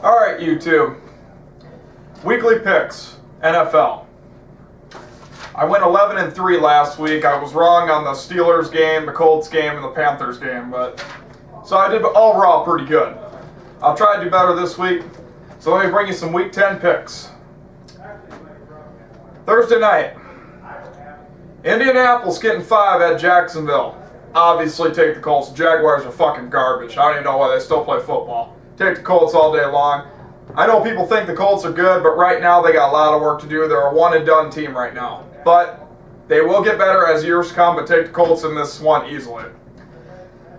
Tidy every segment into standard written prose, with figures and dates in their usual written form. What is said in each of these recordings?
Alright, YouTube. Weekly picks, NFL. I went 11-3 last week. I was wrong on the Steelers game, the Colts game, and the Panthers game, so I did overall pretty good. I'll try to do better this week. So let me bring you some Week 10 picks. Thursday night, Indianapolis getting 5 at Jacksonville. Obviously take the Colts. The Jaguars are fucking garbage. I don't even know why they still play football. Take the Colts all day long. I know people think the Colts are good, but right now they got a lot of work to do. They're a one-and-done team right now. But they will get better as years come, but take the Colts in this one easily.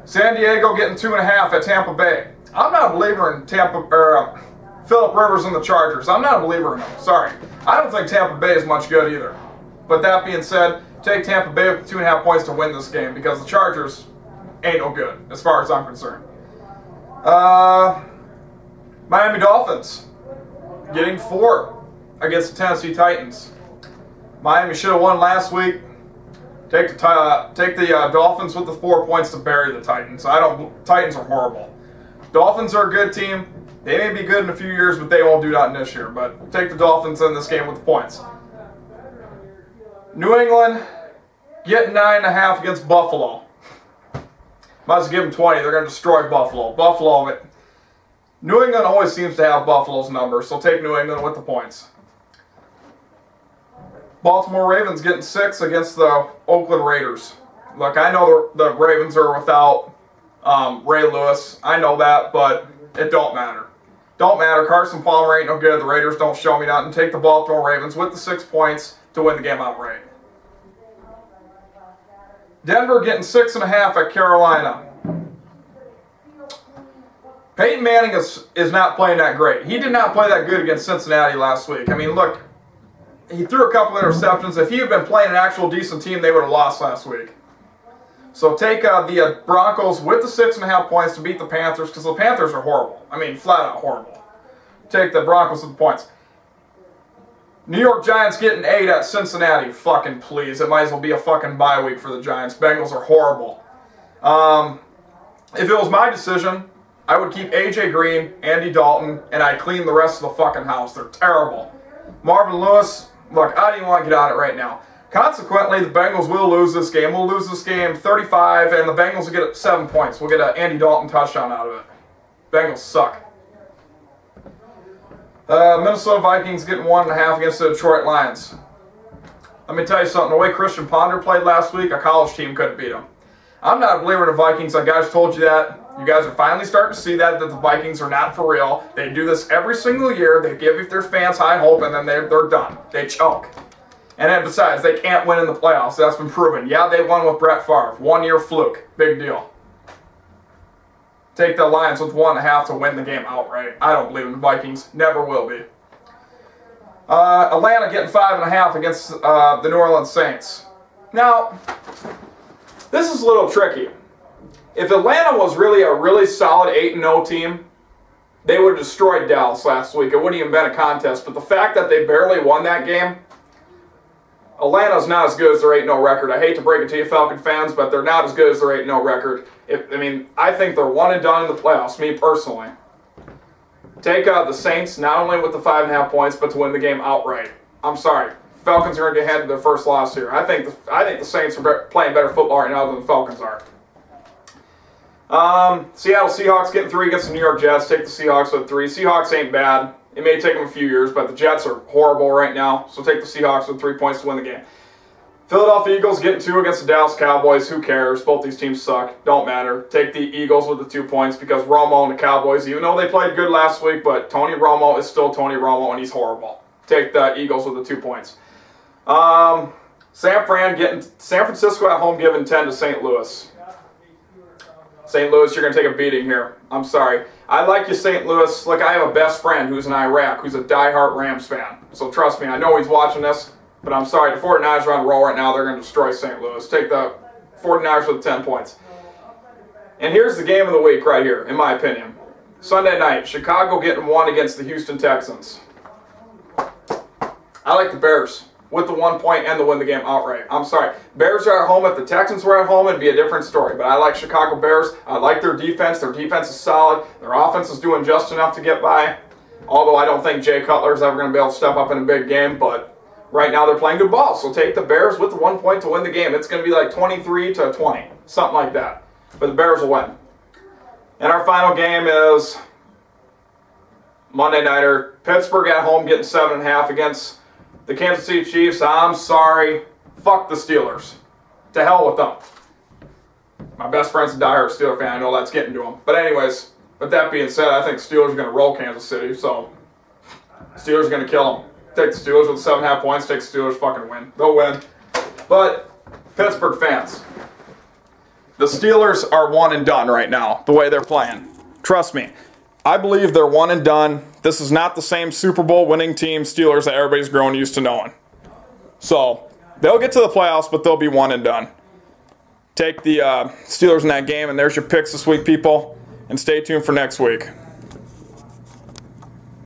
San Diego getting 2.5 at Tampa Bay. I'm not a believer in Phillip Rivers and the Chargers. I'm not a believer in them. Sorry. I don't think Tampa Bay is much good either. But that being said, take Tampa Bay with 2.5 points to win this game because the Chargers ain't no good as far as I'm concerned. Miami Dolphins getting 4 against the Tennessee Titans. Miami should have won last week. Take the Dolphins with the 4 points to bury the Titans. Titans are horrible. Dolphins are a good team. They may be good in a few years, but they won't do that this year. But take the Dolphins in this game with the points. New England getting 9.5 against Buffalo. Might as well give them 20. They're going to destroy Buffalo. New England always seems to have Buffalo's number, so take New England with the points. Baltimore Ravens getting 6 against the Oakland Raiders. Look, I know the Ravens are without Ray Lewis. I know that, but it don't matter. Don't matter. Carson Palmer ain't no good. The Raiders don't show me nothing. Take the Baltimore Ravens with the 6 points to win the game outright. Denver getting 6.5 at Carolina. Peyton Manning is not playing that great. He did not play that good against Cincinnati last week. I mean, look, he threw a couple interceptions. If he had been playing an actual decent team, they would have lost last week. So take the Broncos with the 6.5 points to beat the Panthers, because the Panthers are horrible. I mean, flat out horrible. Take the Broncos with the points. New York Giants getting 8 at Cincinnati. Fucking please. It might as well be a fucking bye week for the Giants. Bengals are horrible. If it was my decision, I would keep A.J. Green, Andy Dalton, and I'd clean the rest of the fucking house. They're terrible. Marvin Lewis, look, I don't even want to get on it right now. Consequently, the Bengals will lose this game. We'll lose this game 35, and the Bengals will get 7 points. We'll get an Andy Dalton touchdown out of it. Bengals suck. Minnesota Vikings getting 1.5 against the Detroit Lions. Let me tell you something. The way Christian Ponder played last week, a college team couldn't beat him. I'm not a believer in the Vikings. I guys told you that. You guys are finally starting to see that the Vikings are not for real. They do this every single year. They give their fans high hope, and then they're done. They choke. And then besides, they can't win in the playoffs. That's been proven. Yeah, they won with Brett Favre. 1 year fluke. Big deal. Take the Lions with 1.5 to win the game outright. I don't believe in the Vikings. Never will be. Atlanta getting 5.5 against the New Orleans Saints. Now, this is a little tricky. If Atlanta was really a really solid 8-0 team, they would have destroyed Dallas last week. It wouldn't even been a contest. But the fact that they barely won that game, Atlanta's not as good as their 8-0 record. I hate to break it to you, Falcon fans, but they're not as good as their 8-0 record. I think they're one and done in the playoffs, me personally. Take out the Saints, not only with the 5.5 points, but to win the game outright. I'm sorry. Falcons are going to get handed their first loss here. I think the Saints are playing better football right now than the Falcons are. Seattle Seahawks getting 3 against the New York Jets. Take the Seahawks with 3. Seahawks ain't bad. It may take them a few years, but the Jets are horrible right now. So take the Seahawks with 3 points to win the game. Philadelphia Eagles getting 2 against the Dallas Cowboys. Who cares? Both these teams suck. Don't matter. Take the Eagles with the 2 points because Romo and the Cowboys, even though they played good last week, but Tony Romo is still Tony Romo and he's horrible. Take the Eagles with the 2 points. San Francisco at home giving 10 to St. Louis. St. Louis, you're going to take a beating here. I'm sorry. I like you, St. Louis. Look, I have a best friend who's in Iraq, who's a diehard Rams fan. So trust me, I know he's watching this, but I'm sorry. The 49ers are on the roll right now. They're going to destroy St. Louis. Take the 49ers with 10 points. And here's the game of the week right here, in my opinion. Sunday night, Chicago getting 1 against the Houston Texans. I like the Bears. with the 1 point and to win the game outright. I'm sorry. Bears are at home. If the Texans were at home, it'd be a different story. But I like Chicago Bears. I like their defense. Their defense is solid. Their offense is doing just enough to get by. Although I don't think Jay Cutler is ever going to be able to step up in a big game. But right now they're playing good ball. So take the Bears with the 1 point to win the game. It's going to be like 23-20. Something like that. But the Bears will win. And our final game is Monday Nighter. Pittsburgh at home getting 7.5 against the Kansas City Chiefs. I'm sorry. Fuck the Steelers. To hell with them. My best friend's a diehard Steeler fan. I know that's getting to him. But anyways, with that being said, I think Steelers are going to roll Kansas City. So, Steelers are going to kill them. Take the Steelers with 7.5 points. Take the Steelers fucking win. They'll win. But, Pittsburgh fans, the Steelers are one and done right now, the way they're playing. Trust me. I believe they're one and done. This is not the same Super Bowl winning team Steelers that everybody's grown used to knowing. So, they'll get to the playoffs, but they'll be one and done. Take the Steelers in that game, and there's your picks this week, people. And stay tuned for next week.